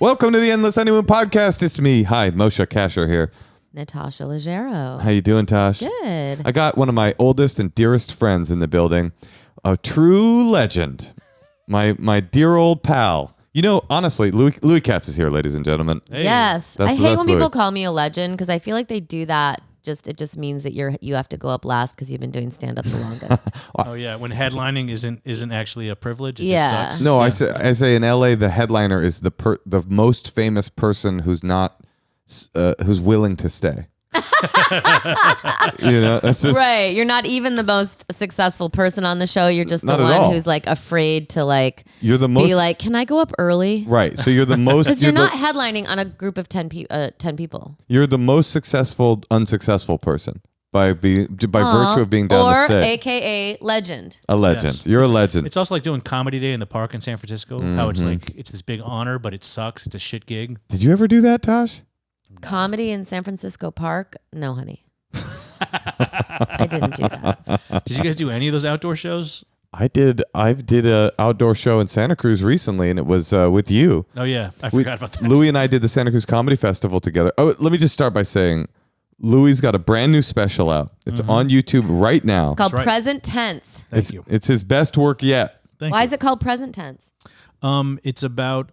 Welcome to the Endless Honeymoon Podcast. It's me. Hi, Moshe Kasher here. Natasha Leggero. How you doing, Tosh? Good. I got one of my oldest and dearest friends in the building, a true legend, my dear old pal. You know, honestly, Louis Katz is here, ladies and gentlemen. Hey. Yes. That's I hate when people Louis. call me a legend because I feel like they do that. It just means that you have to go up last because you've been doing stand up the longest. Oh yeah, when headlining isn't actually a privilege. It Yeah. just sucks. No, Yeah. I say in LA, the headliner is the most famous person who's not who's willing to stay. You know, that's just Right. You're not even the most successful person on the show. You're just the Not at all. one who's like afraid to you're the most be like, can I go up early? right. So you're the most Because you're not headlining on a group of 10 people. You're the most successful unsuccessful person by virtue of being down or the stage. AKA legend. A legend. Yes. You're a legend. It's also like doing Comedy Day in the park in San Francisco. How it's like it's this big honor, but it sucks. It's a shit gig. Did you ever do that, Tosh? Comedy in San Francisco Park? No, honey. I didn't do that. Did you guys do any of those outdoor shows? I did a outdoor show in Santa Cruz recently, and it was with you. Oh yeah, I forgot about that. Louis and I did the Santa Cruz Comedy Festival together. Oh, let me just start by saying, Louis got a brand new special out. It's on YouTube right now. It's called right. Present Tense. Thank you. It's his best work yet. Thank Why you. is it called Present Tense? It's about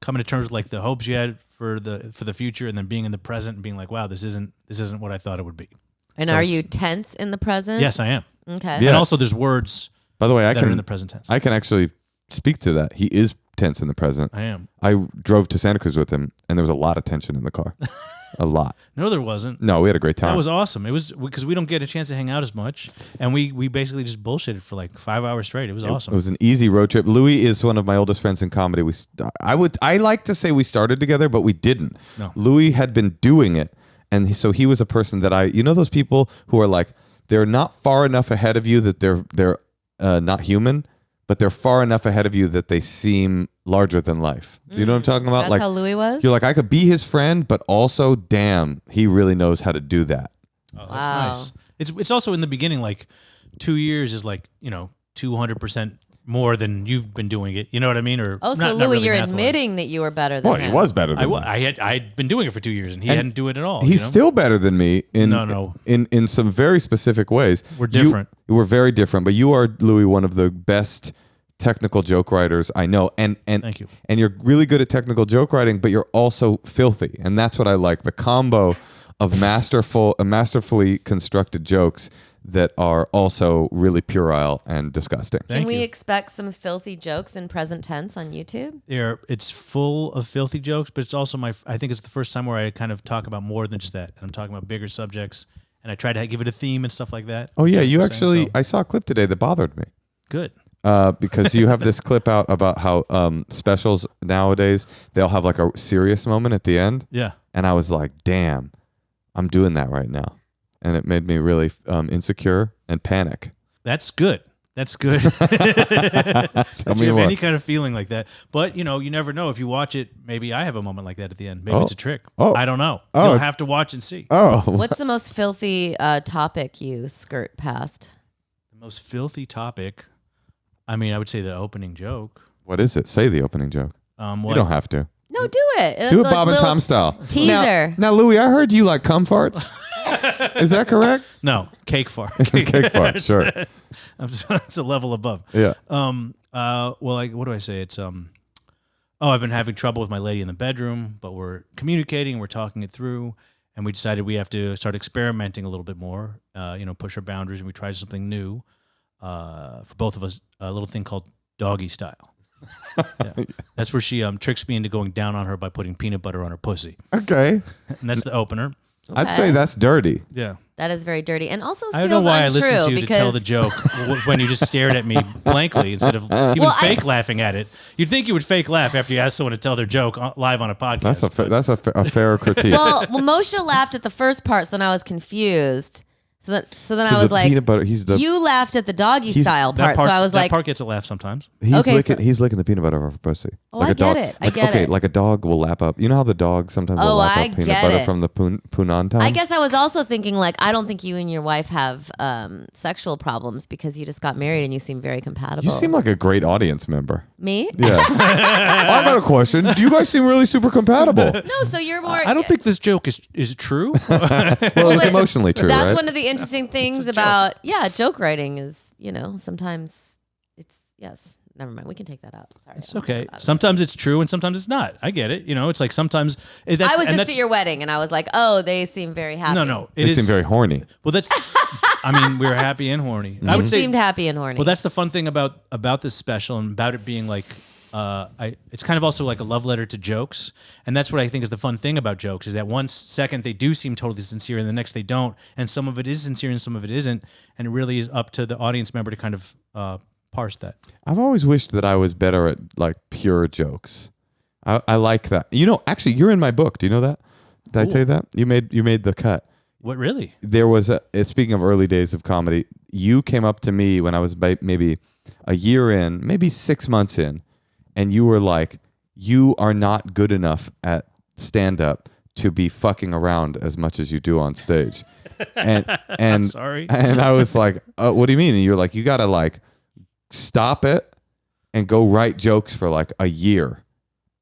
coming to terms with like the hopes you had for the future, and then being in the present and being like, wow, this isn't what I thought it would be. And So are it's- you tense in the present? Yes, I am. Okay. Yeah. And also, there's words By the way, that are in the present tense. I can actually speak to that. He is tense in the present. I am. I drove to Santa Cruz with him, and there was a lot of tension in the car. A lot. No, there wasn't. No, we had a great time. That was awesome. It was because we don't get a chance to hang out as much, and we basically just bullshitted for like 5 hours straight. It was awesome. It was an easy road trip. Louis is one of my oldest friends in comedy. I like to say we started together, but we didn't. No. Louis had been doing it, and so he was a person that you know those people who are like, they're not far enough ahead of you that they're not human, but they're far enough ahead of you that they seem larger than life. Do you know what I'm talking about? That's Like how Louis was? you're like, I could be his friend, but also, damn, he really knows how to do that. Oh, that's Wow. nice. It's also in the beginning, like 2 years is like 200% more than you've been doing it. You know what I mean? Or Oh, so not Louis, really you're math-wise. admitting that you were better than Well, him. he was better than me. I'd been doing it for 2 years, and he hadn't do it at all. He's you know? still better than me No. in some very specific ways. We're different. We're very different, but you are, Louis, one of the best technical joke writers I know. And Thank you. And you're really good at technical joke writing, but you're also filthy. And that's what I like. The combo of masterfully constructed jokes that are also really puerile and disgusting. Can Thank we you. expect some filthy jokes in present tense on YouTube? It's full of filthy jokes, but it's also I think it's the first time where I kind of talk about more than just that. And I'm talking about bigger subjects, and I try to give it a theme and stuff like that. Oh, yeah. You So- actually, I saw a clip today that bothered me. Good. Because you have this clip out about how specials nowadays, they'll have like a serious moment at the end. Yeah. And I was like, damn, I'm doing that right now. And it made me really insecure and panic. That's good. That's good. Tell That me you have more. any kind of feeling like that. But, you never know. If you watch it, maybe I have a moment like that at the end. Maybe Oh. it's a trick. Oh. I don't know. Oh. You'll have to watch and see. Oh, What's the most filthy topic you skirt past? The most filthy topic, I mean, I would say the opening joke. what is it? Say the opening joke. You don't have to. No, do it. Do it It's a Bob and little Tom style. Teaser. Now, Louis, I heard you like cum farts. Is that correct? No, cake fart. Cake farts, sure. It's a level above. Yeah. Well, what do I say? It's I've been having trouble with my lady in the bedroom, but we're communicating and we're talking it through, and we decided we have to start experimenting a little bit more. Push our boundaries, and we tried something new for both of us. A little thing called doggy style. Yeah. That's where she tricks me into going down on her by putting peanut butter on her pussy, Okay. and that's the opener. I'd say that's dirty. Yeah. That is very dirty, and also I feels don't know why untrue I listened to you because to tell the joke when you just stared at me blankly instead of even fake laughing at it. You'd think you would fake laugh after you asked someone to tell their joke live on a podcast. That's a fair critique. well, Moshe laughed at the first part, so then I was confused. So then I was like, peanut butter. you laughed at the doggy style part. So I was that like, part gets a laugh sometimes. He's licking the peanut butter off her pussy. Oh, I get it. I get it. Like a dog will lap up. You know how the dog sometimes will lap up peanut butter from the punantan? I guess I was also thinking like, I don't think you and your wife have sexual problems because you just got married and you seem very compatible. You seem like a great audience member. Me? Yeah. I got a question. You guys seem really super compatible. No, so you're more. I don't think this joke is true. Well, it was emotionally true, That's right? one of the interesting things about joke writing is, sometimes it's never mind, we can take that out. Sorry, It's okay. Sometimes it's true and sometimes it's not. I get it. It's like sometimes I was just at your wedding and I was like, oh, they seem very happy. No, They seem very horny. Well, that's. I mean, we were happy and horny. I would say seemed happy and horny. Well, that's the fun thing about this special and about it being like. It's kind of also like a love letter to jokes, and that's what I think is the fun thing about jokes is that one second they do seem totally sincere and the next they don't, and some of it is sincere and some of it isn't, and it really is up to the audience member to kind of parse that. I've always wished that I was better at like pure jokes. I like that. Actually, you're in my book. Do you know that? Did I tell you that? You made the cut. What really? There was speaking of early days of comedy, you came up to me when I was maybe a year in, maybe 6 months in. And you were like, you are not good enough at stand-up to be fucking around as much as you do on stage. And I'm sorry. And I was like, what do you mean? And you're like, you got to like stop it and go write jokes for like a year.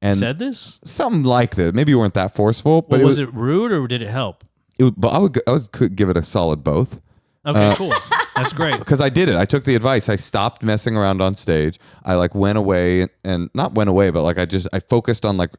And said this? Something like that. Maybe you weren't that forceful. But was it rude or did it help? But I could give it a solid both. Okay, cool. That's great. Because I did it. I took the advice. I stopped messing around on stage. I like went away and not went away, but like I focused on like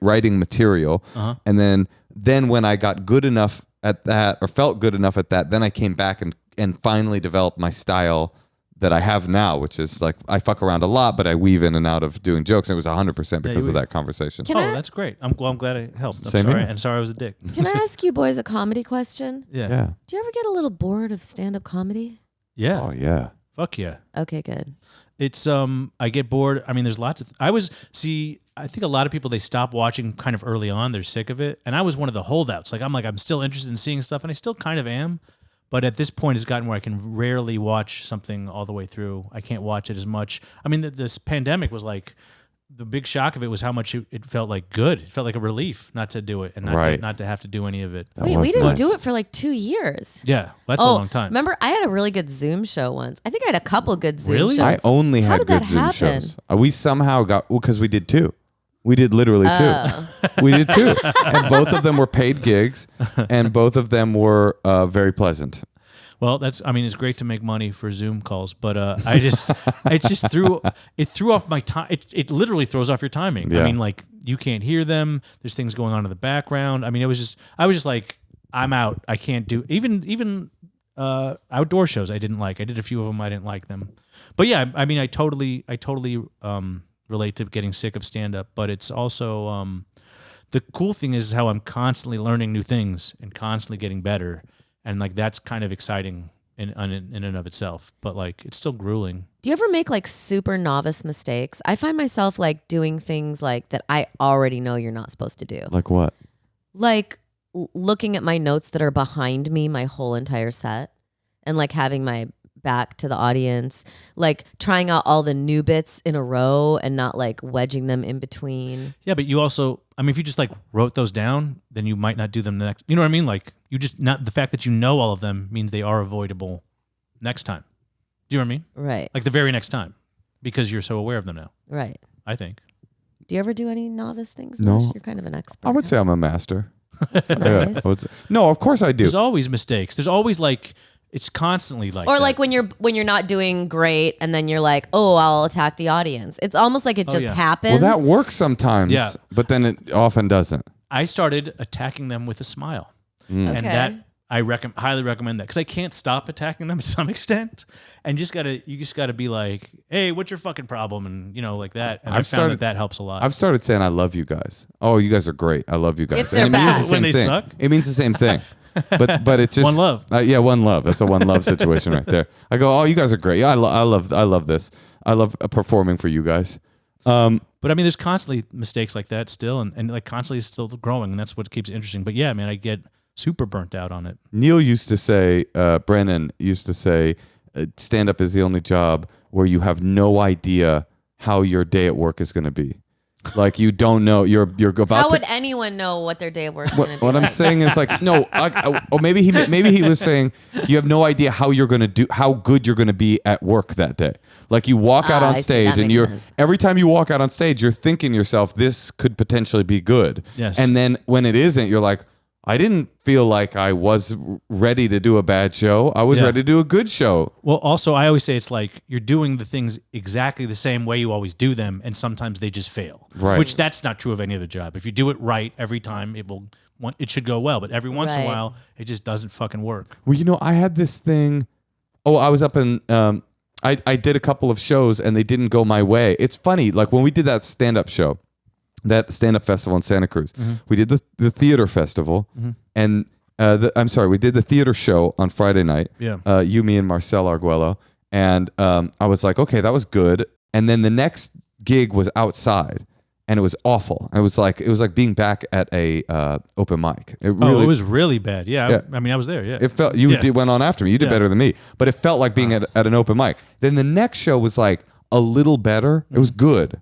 writing material. And then when I got good enough at that or felt good enough at that, then I came back and finally developed my style that I have now, which is like I fuck around a lot, but I weave in and out of doing jokes. And it was 100% because of that conversation. That's great. I'm glad I helped. I'm Same sorry. here. And sorry I was a dick. Can I ask you boys a comedy question? Yeah. Do you ever get a little bored of stand-up comedy? Yeah. Oh yeah. Fuck yeah. Okay, good. It's I get bored. I mean, there's lots of I think a lot of people they stop watching kind of early on. They're sick of it. And I was one of the holdouts. I'm still interested in seeing stuff and I still kind of am. But at this point, it's gotten where I can rarely watch something all the way through. I can't watch it as much. I mean, this pandemic was like, the big shock of it was how much it felt like good. It felt like a relief not to do it and not to have to do any of it. Wait, we didn't do it for like 2 years. Yeah, that's a long time. Remember, I had a really good Zoom show once. I think I had a couple good Zoom Really? shows. I only How had did good that Zoom happen? shows. We somehow got because we did 2. We did literally 2. We did 2, and both of them were paid gigs, and both of them were very pleasant. Well, it's great to make money for Zoom calls, but it just threw off my time. It literally throws off your timing. Yeah. I mean, like you can't hear them. There's things going on in the background. I mean, I was just like, I'm out. I can't do even outdoor shows. I didn't like. I did a few of them. I didn't like them. But yeah, I mean, I totally relate to getting sick of stand up, but it's also the cool thing is how I'm constantly learning new things and constantly getting better. And like that's kind of exciting in and of itself, but like it's still grueling. Do you ever make like super novice mistakes? I find myself like doing things like that I already know you're not supposed to do. Like what? Like looking at my notes that are behind me my whole entire set and like having my back to the audience, like trying out all the new bits in a row and not like wedging them in between. Yeah, but you also, I mean, if you just like wrote those down, then you might not do them the next. You know what I mean? Like you just not the fact that you know all of them means they are avoidable next time. Do you know what I mean? Right. Like the very next time, because you're so aware of them now. Right. I think. Do you ever do any novice things? No. Moshe? You're kind of an expert. I would say I'm a master. That's nice. No, of course I do. There's always mistakes. There's always like. It's constantly like or that. like when you're not doing great and then you're like, oh, I'll attack the audience. It's almost like it just happens. Well, that works sometimes, but then it often doesn't. I started attacking them with a smile. Okay. And that I highly recommend that because I can't stop attacking them to some extent, and you just gotta be like, hey, what's your fucking problem, and like that. And I found that helps a lot. I've started saying I love you guys. Oh, you guys are great. I love you guys. If they're and it means bad. the same When they thing. suck? It means the same thing. But it's just One love. Yeah, one love. That's a one love situation right there. I go, oh, you guys are great. Yeah, I love this. I love performing for you guys. But I mean, there's constantly mistakes like that still, and like constantly still growing, and that's what keeps it interesting. But yeah, man, I get super burnt out on it. Neil used to say, Brennan used to say, stand-up is the only job where you have no idea how your day at work is going to be. Like you don't know. You're about. How to, would anyone know what their day of work is going to be? What I'm saying is like no. Or maybe he was saying you have no idea how you're going to do, how good you're going to be at work that day. Like you walk out on stage and every time you walk out on stage, you're thinking to yourself, this could potentially be good. Yes. And then when it isn't, you're like, I didn't feel like I was ready to do a bad show. I was ready to do a good show. Well, also, I always say it's like you're doing the things exactly the same way you always do them, and sometimes they just fail. Right. Which that's not true of any other job. If you do it right every time, it should go well. But every once in a while, it just doesn't fucking work. Well, I had this thing. Oh, I was up in. I did a couple of shows and they didn't go my way. It's funny, like when we did that stand-up show. That stand-up festival in Santa Cruz. Mm-hmm. We did the theater festival, and we did the theater show on Friday night. Yeah. You, me, and Marcel Arguello, and I was like, okay, that was good. And then the next gig was outside, and it was awful. It was like being back at a open mic. It was really bad. Yeah. I mean, I was there. Yeah. It felt went on after me. You did better than me, but it felt like being at an open mic. Then the next show was like a little better. It was good.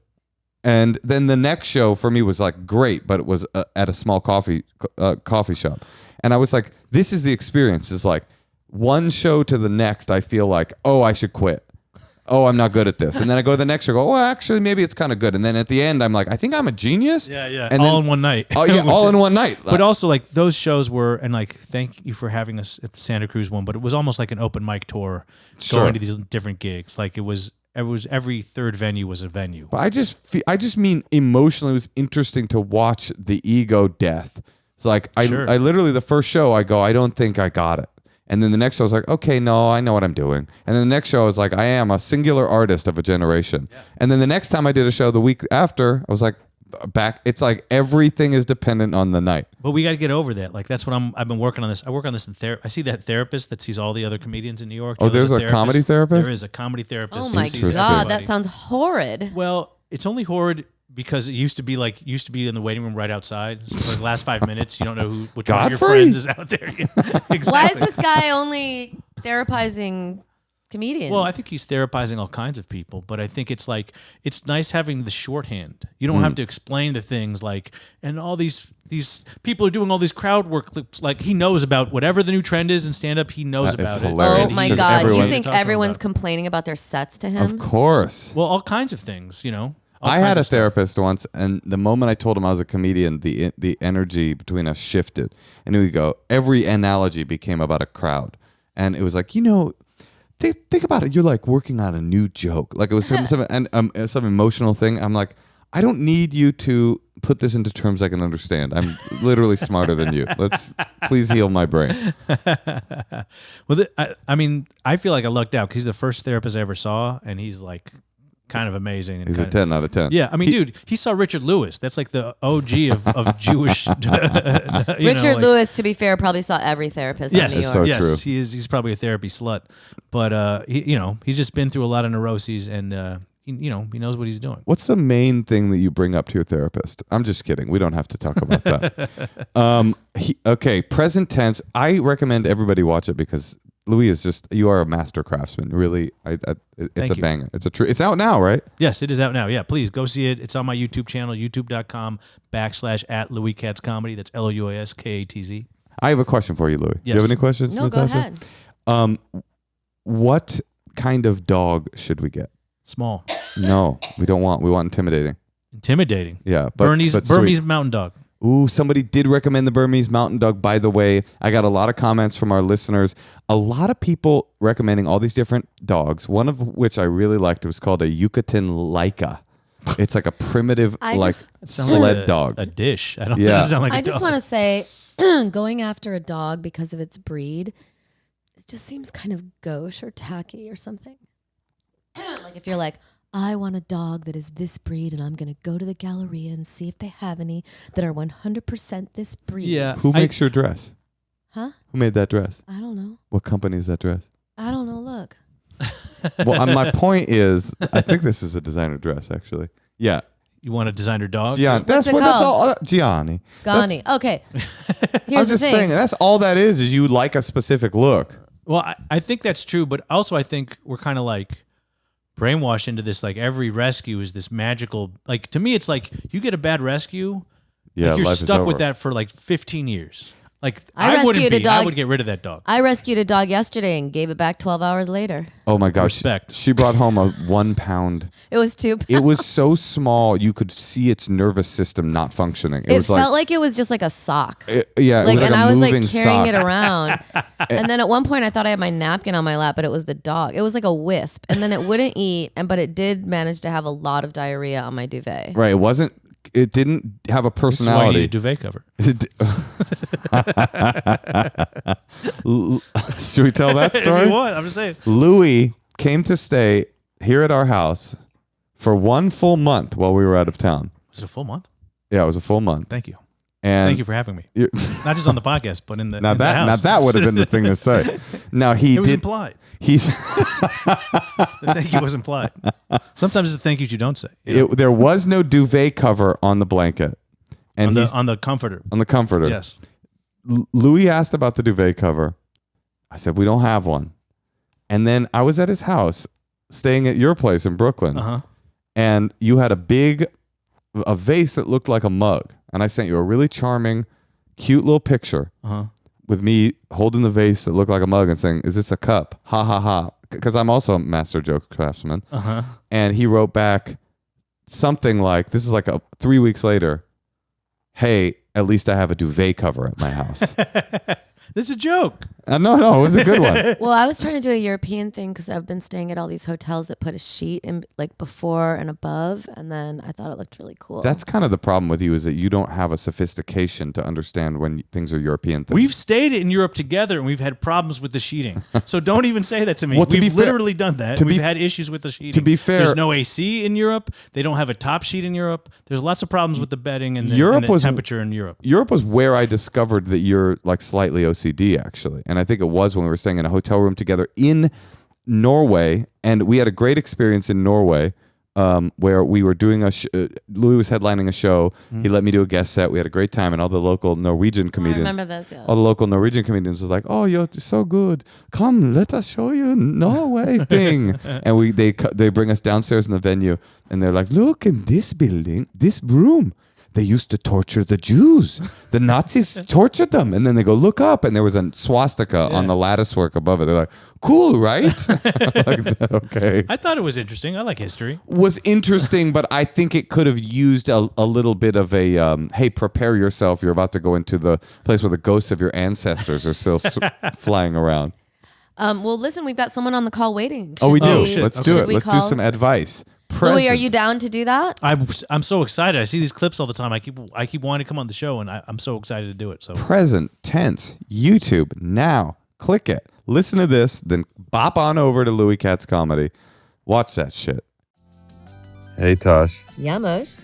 And then the next show for me was like great, but it was at a small coffee shop. And I was like, this is the experience. It's like one show to the next, I feel like, oh, I should quit. Oh, I'm not good at this. And then I go to the next show, go, oh, actually, maybe it's kind of good. And then at the end, I'm like, I think I'm a genius. Yeah. And all in one night. Oh, yeah, all in one night. But also, like, those shows were, and like, thank you for having us at the Santa Cruz one, but it was almost like an open mic tour going to these different gigs. Like, it was every third venue was a venue. But I just mean emotionally, it was interesting to watch the ego death. It's like I literally the first show I go, I don't think I got it. And then the next show I was like, okay, no, I know what I'm doing. And then the next show I was like, I am a singular artist of a generation. Yeah. And then the next time I did a show the week after, I was like, back. It's like everything is dependent on the night. But we got to get over that. Like that's what I've been working on this. I work on this in therapy. I see that therapist that sees all the other comedians in New York. Oh, there's a comedy therapist? There is a comedy therapist. Oh my God, that sounds horrid. Well, it's only horrid because it used to be in the waiting room right outside. So for the last 5 minutes, you don't know which one of your friends is out there. Exactly. Why is this guy only therapizing comedians? Well, I think he's therapizing all kinds of people, but I think it's nice having the shorthand. You don't have to explain the things and all these people are doing all these crowd work clips. Like he knows about whatever the new trend is in stand-up. He knows about it. Oh my God! You think everyone's complaining about their sets to him? Of course. Well, all kinds of things, I had a therapist once, and the moment I told him I was a comedian, the energy between us shifted. And he would go, every analogy became about a crowd. And it was like, think about it. You're like working on a new joke. Like it was some emotional thing. I'm like, I don't need you to put this into terms I can understand. I'm literally smarter than you. Please heal my brain. Well, I feel like I lucked out because he's the first therapist I ever saw, and he's like kind of amazing. And he's a 10 out of 10. Yeah, I mean, dude, he saw Richard Lewis. That's like the OG of Jewish. Richard Lewis, to be fair, probably saw every therapist in New York. So yes, true. He's probably a therapy slut, but he's just been through a lot of neuroses, and he knows what he's doing. What's the main thing that you bring up to your therapist? I'm just kidding. We don't have to talk about that. Present tense. I recommend everybody watch it because Louis you are a master craftsman. Really, it's a banger. It's out now, right? Yes, it is out now. Yeah, please go see it. It's on my YouTube channel, youtube.com/@Louis Katz Comedy. That's LOUISKATZ. I have a question for you, Louis. Yes. Do you have any questions, No, Natasha? go ahead. What kind of dog should we get? Small. No, we don't want. We want intimidating. Intimidating. Yeah, Burmese sweet. Mountain Dog. Ooh, somebody did recommend the Burmese Mountain Dog, by the way. I got a lot of comments from our listeners. A lot of people recommending all these different dogs, one of which I really liked. It was called a Yucatan Laika. It's like a primitive sled dog. A dish. I don't know. Sound like I just want to say, going after a dog because of its breed, it just seems kind of gauche or tacky or something. Like if you're like, I want a dog that is this breed, and I'm going to go to the Galleria and see if they have any that are 100% this breed. Yeah. Who makes your dress? Huh? Who made that dress? I don't know. What company is that dress? I don't know. Look. Well, my point is, I think this is a designer dress, actually. Yeah. You want a designer dog? Gianni. What's it That's called? all. Gianni. Gani. Okay. I'm Here's the just thing. saying. That's all that is you like a specific look. Well, I think that's true, but also I think we're kind of like brainwashed into this. Like every rescue is this magical. Like to me, it's like you get a bad rescue, Yeah, like you're life is stuck over. with that for like 15 years. Like I I wouldn't rescued a be. I dog. would get rid of that dog. I rescued a dog yesterday and gave it back 12 hours later. Oh my gosh. Respect. She brought home a 1 pound. It was 2 pounds. It was so small you could see its nervous system not functioning. It It was felt like it was just like a sock. yeah, Like, it was and like a I was like moving carrying sock. it around. And then at one point I thought I had my napkin on my lap, but it was the dog. It was like a wisp. And then it wouldn't eat, but it did manage to have a lot of diarrhea on my duvet. Right. It didn't have a This is why you need a personality. duvet cover. Should we tell that If story? you want, I'm just saying. Louis came to stay here at our house for 1 full month while we were out of town. Was it a full month? Yeah, it was a full month. Thank you. And Thank you for having me. you- Not just on the podcast, but in the now in the house. that would have been the thing to say. Now he It was did. implied. He's The thank you was implied. Sometimes it's the thank yous you don't say. You know? there was no duvet cover on the blanket, and on the comforter. on the comforter. Yes. Louis asked about the duvet cover. I said we don't have one, and then I was at his house, staying at your place in Brooklyn, Uh-huh. and you had a vase that looked like a mug, and I sent you a really charming, cute little picture Uh-huh. with me holding the vase that looked like a mug and saying, "Is this a cup? Ha ha ha!" Because I'm also a master joke craftsman. Uh-huh. And he wrote back something like, "This is like 3 weeks later. Hey, at least I have a duvet cover at my house." It's a joke. No, it was a good one. Well, I was trying to do a European thing because I've been staying at all these hotels that put a sheet in like before and above, and then I thought it looked really cool. That's kind of the problem with you is that you don't have a sophistication to understand when things are European things. We've stayed in Europe together and we've had problems with the sheeting. So don't even say that to me. Well, to be We've fair- literally done that. to We've be- had issues with the sheeting. be fair- there's no AC in Europe. They don't have a top sheet in Europe. There's lots of problems with the bedding and Europe and the was- temperature in Europe. Europe was where I discovered that you're like slightly OCD actually. And I think it was when we were staying in a hotel room together in Norway. And we had a great experience in Norway where we were doing Louis was headlining a show. He let me do a guest set. We had a great time. And all the local Norwegian I comedians. remember this. Yeah. All the local Norwegian comedians was like, "Oh, you're so good. Come, let us show you Norway thing." And they bring us downstairs in the venue, and they're like, "Look in this building, this room. They used to torture the Jews. The Nazis tortured them." And then they go, "Look up," and there was a swastika on the lattice work above it. They're like, "Cool, right?" Like, okay. I thought it was interesting. I like history. Was interesting, but I think it could have used a little bit of a hey, prepare yourself. You're about to go into the place where the ghosts of your ancestors are still flying around. Well, listen, we've got someone on the call waiting. Oh, we Should do. shit. Let's Okay. do Should it. we Let's do call- some advice. Louis, are you down to do that? I'm so excited. I see these clips all the time. I keep wanting to come on the show, and I'm so excited to do it. So Present tense, YouTube, now. Click it. Listen to this, then bop on over to Louis Katz Comedy. Watch that shit. Hey, Tosh. Yeah, Moshe.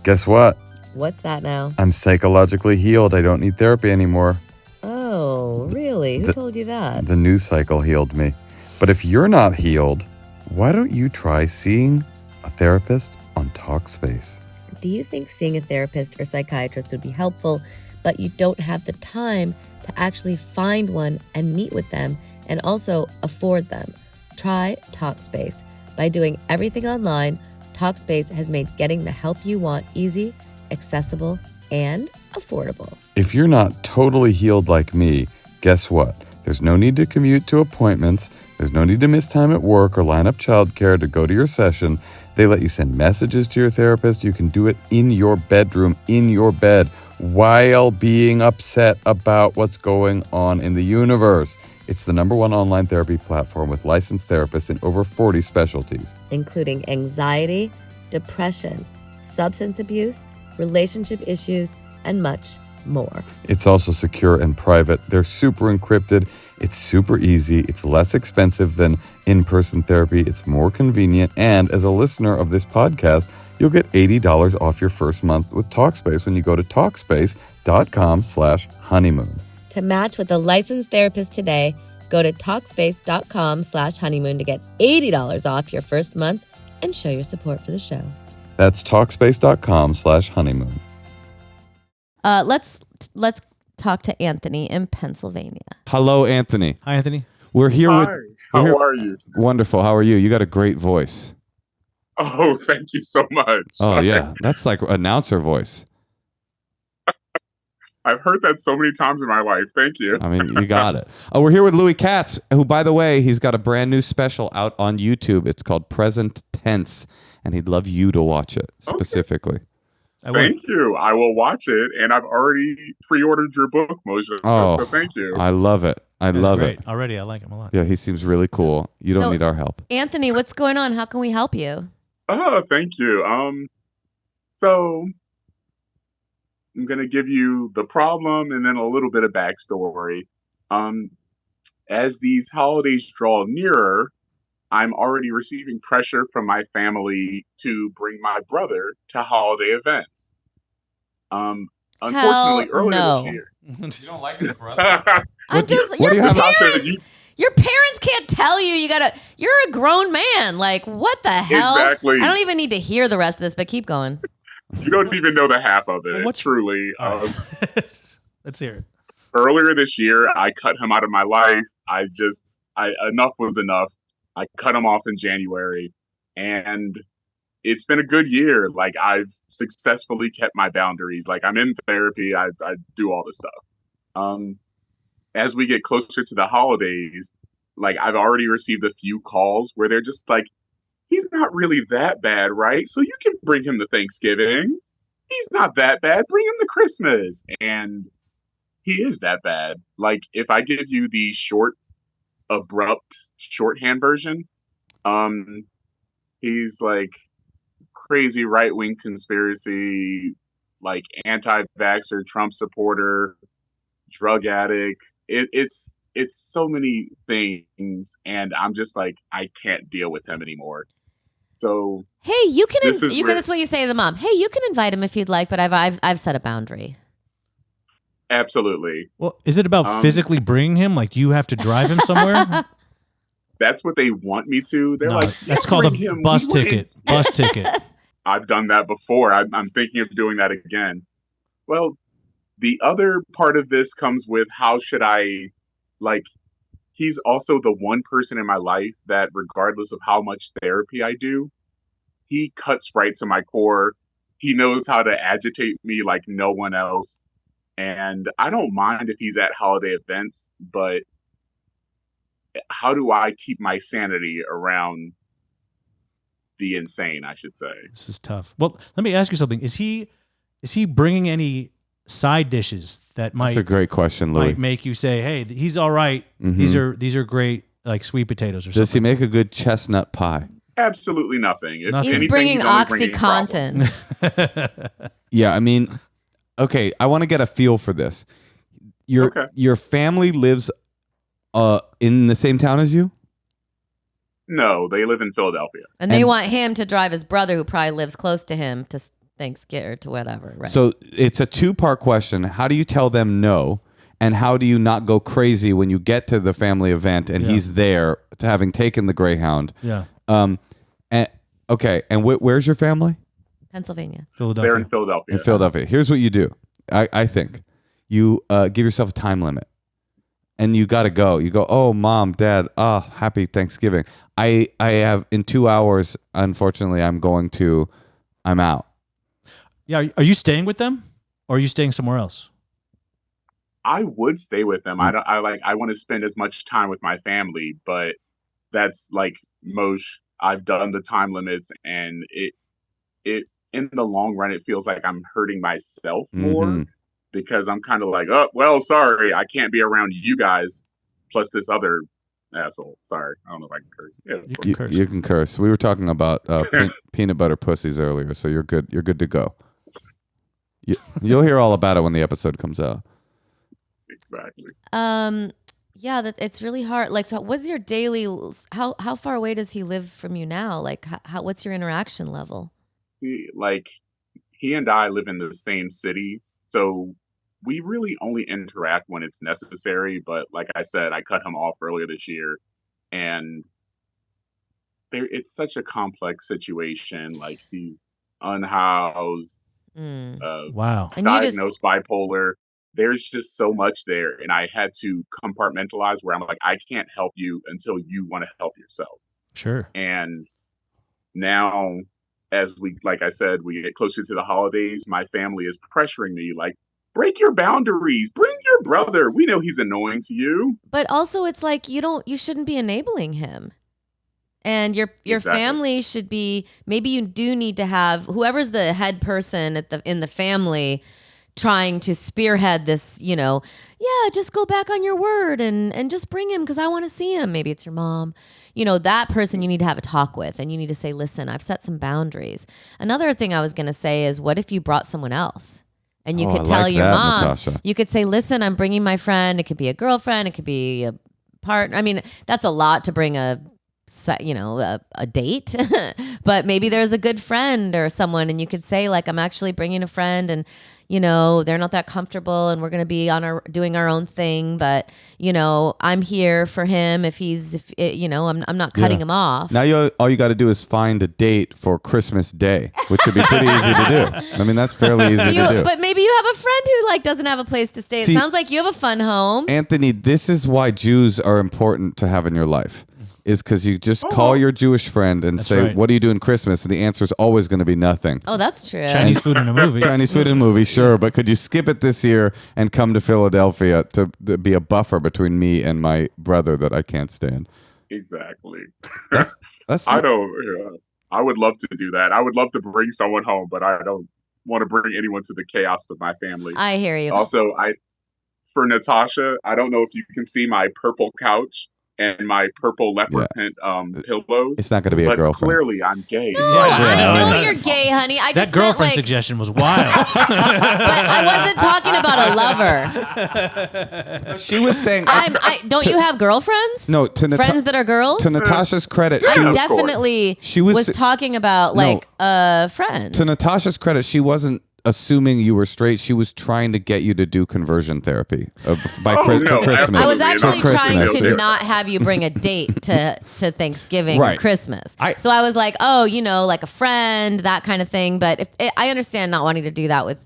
Guess what? What's that now? I'm psychologically healed. I don't need therapy anymore. Oh, really? Who told you that? The news cycle healed me. But if you're not healed, why don't you try seeing a therapist on TalkSpace? Do you think seeing a therapist or psychiatrist would be helpful, but you don't have the time to actually find one and meet with them and also afford them? Try TalkSpace. By doing everything online, TalkSpace has made getting the help you want easy, accessible, and affordable. If you're not totally healed like me, guess what? There's no need to commute to appointments. There's no need to miss time at work or line up childcare to go to your session. They let you send messages to your therapist. You can do it in your bedroom, in your bed, while being upset about what's going on in the universe. It's the #1 online therapy platform with licensed therapists in over 40 specialties. Including anxiety, depression, substance abuse, relationship issues, and much more. It's also secure and private. They're super encrypted. It's super easy. It's less expensive than in-person therapy. It's more convenient. And as a listener of this podcast, you'll get $80 off your first month with TalkSpace when you go to TalkSpace.com/honeymoon. To match with a licensed therapist today, go to Talkspace.com/honeymoon to get $80 off your first month and show your support for the show. That's Talkspace.com/honeymoon. Let's talk to Anthony in Pennsylvania. Hello, Anthony. Hi, Anthony. We're here Hi, with. how are you? Wonderful. How are you? You got a great voice. Oh, thank you so much. Oh yeah, that's like announcer voice. I've heard that so many times in my life. Thank you. I mean, you got it. Oh, we're here with Louis Katz, who, by the way, he's got a brand new special out on YouTube. It's called Present Tense, and he'd love you to watch it specifically. Thank you. I will watch it, and I've already pre-ordered your book, Moshe. Oh, so thank you. I love it. I love Great. it. Already, I like him a lot. Yeah, he seems really cool. You don't So- need our help. Anthony, what's going on? How can we help you? Oh, thank you. So I'm gonna give you the problem and then a little bit of backstory. As these holidays draw nearer, I'm already receiving pressure from my family to bring my brother to holiday events. Unfortunately, earlier no. this year. You don't like his brother? I'm just what do you have- Natasha, your parents can't tell you. You're a grown man. Like, what the hell? Exactly. I don't even need to hear the rest of this, but keep going. You don't even know the half of it. Well, Truly. All right. Let's hear it. Earlier this year, I cut him out of my life. Enough was enough. I cut him off in January, and it's been a good year. Like, I've successfully kept my boundaries. Like, I'm in therapy. I do all this stuff. As we get closer to the holidays, like, I've already received a few calls where they're just like, he's not really that bad, right? So you can bring him to Thanksgiving. He's not that bad. Bring him to Christmas. And he is that bad. Like, if I give you the short, abrupt shorthand version, he's like crazy right-wing conspiracy, like anti-vaxxer, Trump supporter, drug addict. It's so many things, and I'm just like, I can't deal with him anymore. So Hey, you can. This is where- That's what you say to the mom. Hey, you can invite him if you'd like, but I've set a boundary. absolutely, Well, is it about physically bringing him? Like you have to drive him somewhere? that's what they want me to. They're No, like, that's "Yeah, called bring a him. bus We want ticket. Bus ticket. I've done that before. I'm thinking of doing that again. Well, the other part of this comes with how should I, like, he's also the one person in my life that, regardless of how much therapy I do, he cuts right to my core. He knows how to agitate me like no one else. And I don't mind if he's at holiday events, but how do I keep my sanity around the insane, I should say? This is tough. Well, let me ask you something. Is he bringing any side dishes that That's might a great question, Louis. might make you say, "Hey, he's all right. Mhm. These are great, like sweet potatoes or Does he something." make a good chestnut pie? Absolutely nothing. If Nothing. He's anything, bringing he's only bringing problems. OxyContin. Yeah, I mean, okay, I want to get a feel for this. Your family lives in the same town as you? No, they live in Philadelphia. And they And- want him to drive his brother, who probably lives close to him, to Thanksgiving or to whatever. Right. So it's a two-part question. How do you tell them no? And how do you not go crazy when you get to the family event and Yeah. he's there, having taken the Greyhound? Yeah, And, okay, and where's your family? Pennsylvania. They're Philadelphia. in Philadelphia. In Philadelphia. Here's what you do. I think you give yourself a time limit, and you got to go. You go, oh, mom, dad, happy Thanksgiving. I have in 2 hours. Unfortunately, I'm out. Yeah, are you staying with them, or are you staying somewhere else? I would stay with them. I want to spend as much time with my family, but that's like Moshe. I've done the time limits, and it in the long run, it feels like I'm hurting myself more Mhm. because I'm kind of like, oh, well, sorry, I can't be around you guys. Plus this other asshole. Sorry, I don't know if I can curse. Yeah, You can curse. You can curse. We were talking about peanut butter pussies earlier, so you're good. You're good to go. You'll hear all about it when the episode comes out. exactly. Yeah, it's really hard. Like, so what's your daily? How far away does he live from you now? Like, what's your interaction level? He and I live in the same city, so we really only interact when it's necessary. But like I said, I cut him off earlier this year, and it's such a complex situation. Like, he's unhoused, Mm. Wow. And you just diagnosed bipolar. There's just so much there. And I had to compartmentalize where I'm like, I can't help you until you want to help yourself. Sure. And now, as we, like I said, we get closer to the holidays, my family is pressuring me, like, break your boundaries, bring your brother. We know he's annoying to you. but also it's like you shouldn't be enabling him. And your Exactly. family should be, maybe you do need to have whoever's the head person in the family trying to spearhead this, just go back on your word and just bring him because I want to see him. Maybe it's your mom. That person you need to have a talk with, and you need to say, listen, I've set some boundaries. Another thing I was going to say is, what if you brought someone else? And you could I tell like your that, mom, Natasha. you could say, listen, I'm bringing my friend. It could be a girlfriend. It could be a partner. I mean, that's a lot to bring a date, but maybe there's a good friend or someone, and you could say, like, I'm actually bringing a friend, and they're not that comfortable, and we're going to be doing our own thing, but I'm here for him I'm not cutting him off. Now all you got to do is find a date for Christmas Day, which should be pretty easy to do. I mean, that's fairly easy to do. But maybe you have a friend who doesn't have a place to stay. See, it sounds like you have a fun home. Anthony, this is why Jews are important to have in your life. Is because you just call your Jewish friend and say, right. what do you do in Christmas? And the answer is always going to be nothing. Oh, that's true. Chinese food in a movie. Chinese food in a movie, sure. But could you skip it this year and come to Philadelphia to be a buffer between me and my brother that I can't stand? Exactly. That's I don't. I would love to do that. I would love to bring someone home, but I don't want to bring anyone to the chaos of my family. I hear you. Also, for Natasha, I don't know if you can see my purple couch and my purple leopard print pillows. It's not going to be a girlfriend. Clearly, I'm gay. No, I know you're gay, honey. I That just girlfriend meant, suggestion was wild. but I wasn't talking about a lover. She was saying, Don't you have girlfriends? no, Friends that are girls? to Natasha's credit, I she was, definitely she was talking about friends. to Natasha's credit, she wasn't assuming you were straight. She was trying to get you to do conversion therapy for Christmas. I was actually For trying Christmas. to not have you bring a date to Thanksgiving or Right. Christmas. So I was like, like a friend, that kind of thing. But I understand not wanting to do that with,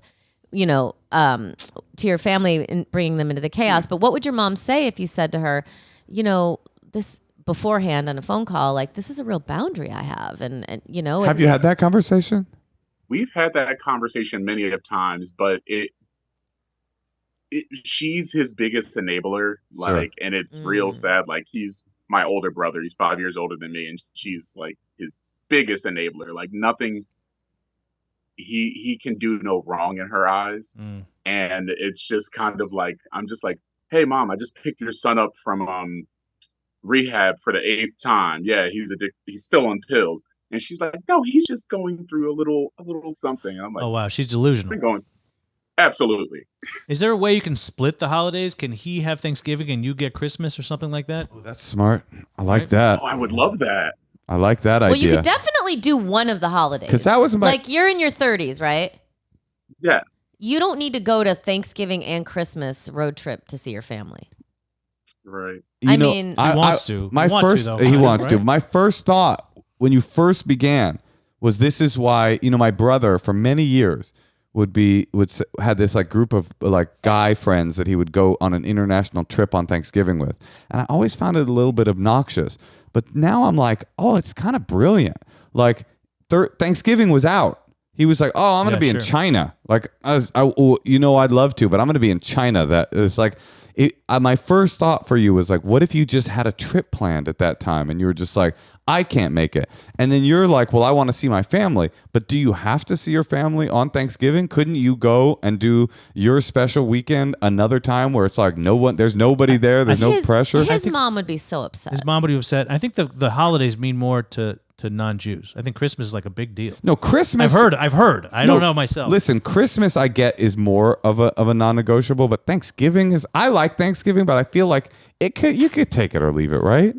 to your family and bringing them into the chaos. But what would your mom say if you said to her, this beforehand on a phone call, like, this is a real boundary I have, and Have you had that conversation? We've had that conversation many of times, but she's his biggest enabler, and it's real sad. Like, he's my older brother. He's 5 years older than me, and she's like his biggest enabler. Like, nothing he can do no wrong in her eyes. And it's just kind of like, I'm just like, hey mom, I just picked your son up from rehab for the 8th time. Yeah, he's still on pills. And she's like, no, he's just going through a little something. And I'm like, Oh, wow. She's delusional. Absolutely. Is there a way you can split the holidays? Can he have Thanksgiving and you get Christmas or something like that? Oh, that's smart. I like that. Oh, I would love that. I like that idea. Well, you could definitely do one of the holidays. Because that was like, you're in your 30s, right? Yes. You don't need to go to Thanksgiving and Christmas road trip to see your family. Right. He wants to. He wants to. My first thought when you first began was, this is why, my brother for many years had this like group of like guy friends that he would go on an international trip on Thanksgiving with. And I always found it a little bit obnoxious. But now I'm like, oh, it's kind of brilliant. Like Thanksgiving was out. He was like, oh, I'm going to be in China. Like, I'd love to, but I'm going to be in China. That it's like, my first thought for you was like, what if you just had a trip planned at that time and you were just like, I can't make it. And then you're like, well, I want to see my family. But do you have to see your family on Thanksgiving? Couldn't you go and do your special weekend another time where it's like there's nobody there, there's no pressure? His mom would be so upset. His mom would be upset. I think the holidays mean more to non-Jews. I think Christmas is like a big deal. No, Christmas. I've heard. I don't know myself. Listen, Christmas I get is more of a non-negotiable, but Thanksgiving I like Thanksgiving, but I feel like you could take it or leave it, right?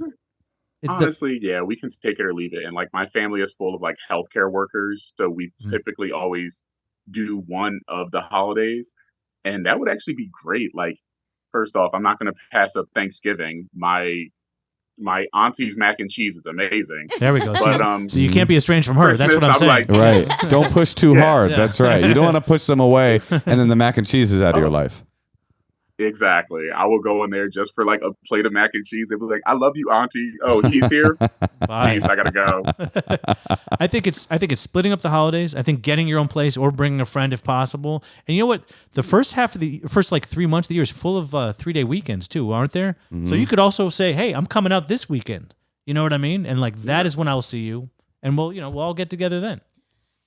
Honestly, yeah, we can take it or leave it. And like, my family is full of like healthcare workers, so we typically always do one of the holidays, and that would actually be great. Like, first off, I'm not going to pass up Thanksgiving. My my auntie's mac and cheese is amazing. There we go. But So you can't be estranged from her. That's what I'm Christmas, saying. I'm like- Right. Don't push too hard. Yeah. That's right. You don't want to push them away, and then the mac and cheese is out of your life. Exactly. I will go in there just for like a plate of mac and cheese. They'll be like, "I love you, Auntie." Oh, he's here. Bye. Peace. I gotta go. I think it's splitting up the holidays. I think getting your own place or bringing a friend if possible. And you know what? The first like 3 months of the year is full of 3-day weekends too, aren't there? So you could also say, "Hey, I'm coming out this weekend." You know what I mean? And like that is when I'll see you, and we'll all get together then.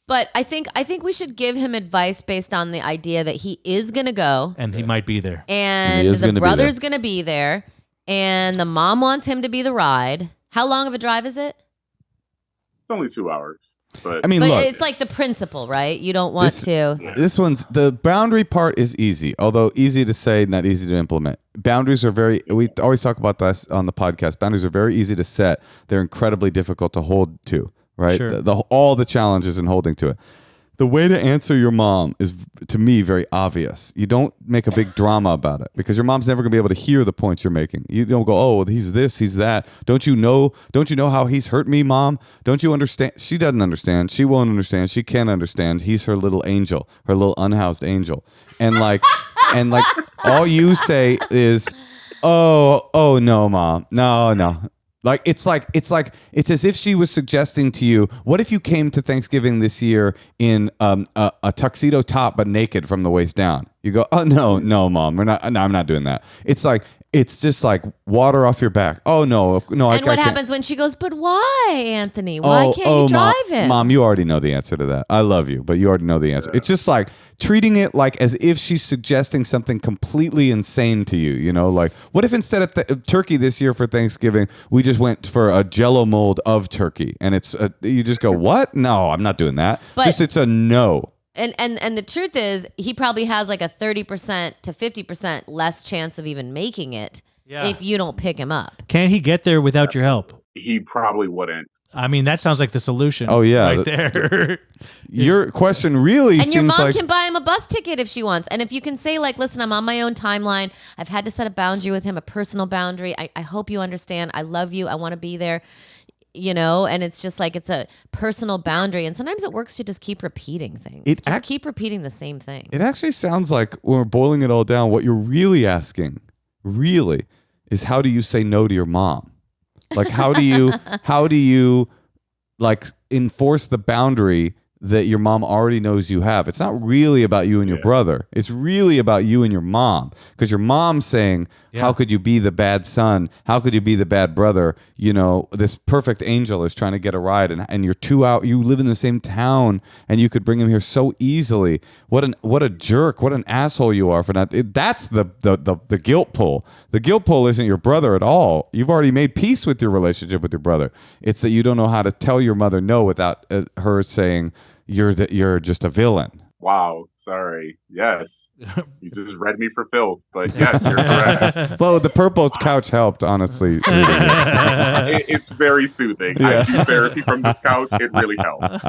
But I think we should give him advice based on the idea that he is going to go. And he might be there. And he is the gonna be brother's there. going to be there. And the mom wants him to be the ride. How long of a drive is it? It's only 2 hours, but I mean, But look. it's like the principle, right? You don't want to. This one's the boundary part is easy, although easy to say, not easy to implement. Boundaries are we always talk about this on the podcast. Boundaries are very easy to set. They're incredibly difficult to hold to, right? Sure. All the challenges in holding to it. The way to answer your mom is, to me, very obvious. You don't make a big drama about it because your mom's never going to be able to hear the points you're making. You don't go, "Oh, he's this, he's that." Don't you know how he's hurt me, Mom? Don't you understand? She doesn't understand. She won't understand. She can't understand. He's her little angel, her little unhoused angel. And like all you say is, "Oh no, Mom. No." It's as if she was suggesting to you, what if you came to Thanksgiving this year in a tuxedo top but naked from the waist down? You go, "Oh no, Mom, I'm not doing that." It's just like water off your back. Oh no, And I what can't. happens when she goes, "But why, Anthony? Why can't you drive him?" Mom, you already know the answer to that. I love you, but you already know the answer. It's just like treating it like as if she's suggesting something completely insane to you. You know, like what if instead of turkey this year for Thanksgiving, we just went for a Jello mold of turkey, and you just go, "What? No, I'm not doing that." But- it's a no. And the truth is, he probably has like a 30% to 50% less chance of even making it if you don't pick him up. Can he get there without your help? he probably wouldn't. I mean, that sounds like the solution. Oh, yeah. Right there. Your question really And seems your mom like can buy him a bus ticket if she wants. And if you can say, like, "Listen, I'm on my own timeline. I've had to set a boundary with him, a personal boundary. I hope you understand. I love you. I want to be there." You know, and it's just like it's a personal boundary. And sometimes it works to just keep repeating things. Keep repeating the same thing. It actually sounds like when we're boiling it all down, what you're really asking, really, is how do you say no to your mom? Like how do you like enforce the boundary that your mom already knows you have? It's not really about you and your brother. It's really about you and your mom. Because your mom's saying, how could you be the bad son? How could you be the bad brother? You know, this perfect angel is trying to get a ride and you're you live in the same town and you could bring him here so easily. What a jerk, what an asshole you are for not. That's the guilt pull. The guilt pull isn't your brother at all. You've already made peace with your relationship with your brother. It's that you don't know how to tell your mother no without her saying, you're just a villain. Wow, sorry. Yes, you just read me for filth, but yes, you're correct. Well, the purple couch helped, honestly. It's very soothing. I do therapy from this couch. It really helps.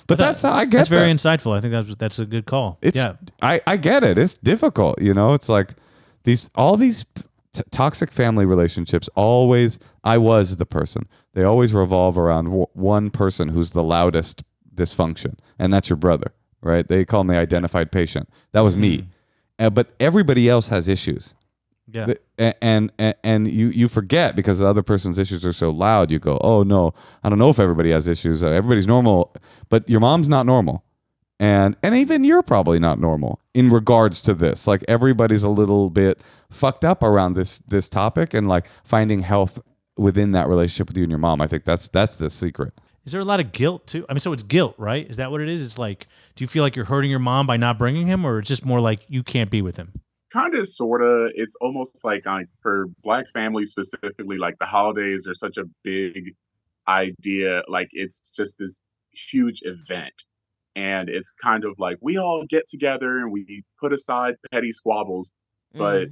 But that's how I get. That's very insightful. I think that's a good call. I get it. It's difficult. You know, it's like all these toxic family relationships. I was the person. They always revolve around one person who's the loudest dysfunction, and that's your brother, right? They call me identified patient. That was me. But everybody else has issues. Yeah. And you forget because the other person's issues are so loud. You go, "Oh no, I don't know if everybody has issues. Everybody's normal, but your mom's not normal." And even you're probably not normal in regards to this. Like everybody's a little bit fucked up around this topic, and like finding health within that relationship with you and your mom. I think that's the secret. Is there a lot of guilt too? I mean, so it's guilt, right? Is that what it is? It's like, do you feel like you're hurting your mom by not bringing him, or it's just more like you can't be with him? Kind of, sort of. It's almost like for Black families specifically, like the holidays are such a big idea. Like it's just this huge event. And it's kind of like we all get together and we put aside petty squabbles. But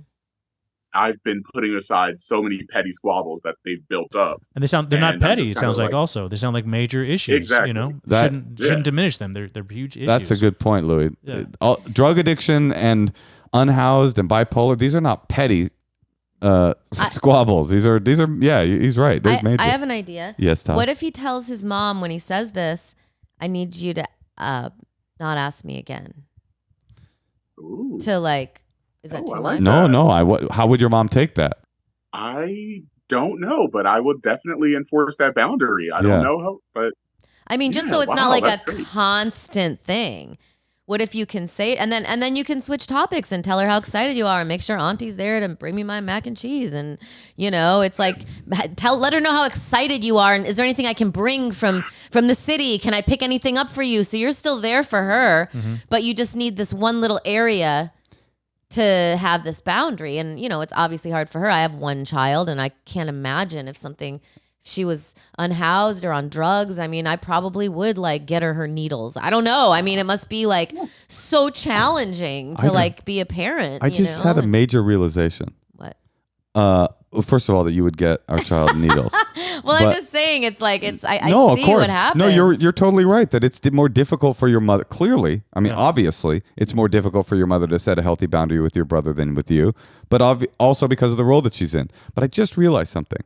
I've been putting aside so many petty squabbles that they've built up. And they're not petty. It sounds like also they sound like major issues. Exactly. You know, That- shouldn't diminish them. They're huge issues. That's a good point, Louis. Yeah. Drug addiction and unhoused and bipolar, these are not petty squabbles. These are yeah, he's right. They're major. I have an idea. Yes, Tom. What if he tells his mom when he says this, I need you to not ask me again? Ooh. To like, is that Oh, too I much? like No. How would your mom take that? I don't know, but I will definitely enforce that boundary. I don't know how, but I mean, just yeah, so it's not wow, like a that's great. constant thing. What if you can say it, and then you can switch topics and tell her how excited you are, and make sure Auntie's there to bring me my mac and cheese, and it's like let her know how excited you are, and is there anything I can bring from the city? Can I pick anything up for you? So you're still there for her, but you just need this one little area to have this boundary, and it's obviously hard for her. I have one child, and I can't imagine if she was unhoused or on drugs. I mean, I probably would like get her needles. I don't know. I mean, it must be like so challenging to like be a parent. I just had a major realization. What? First of all, that you would get our child needles. Well, I'm just saying, it's like I no, see of course. what happens. No, you're totally right that it's more difficult for your mother. Clearly, I mean, obviously, it's more difficult for your mother to set a healthy boundary with your brother than with you. But also because of the role that she's in. But I just realized something.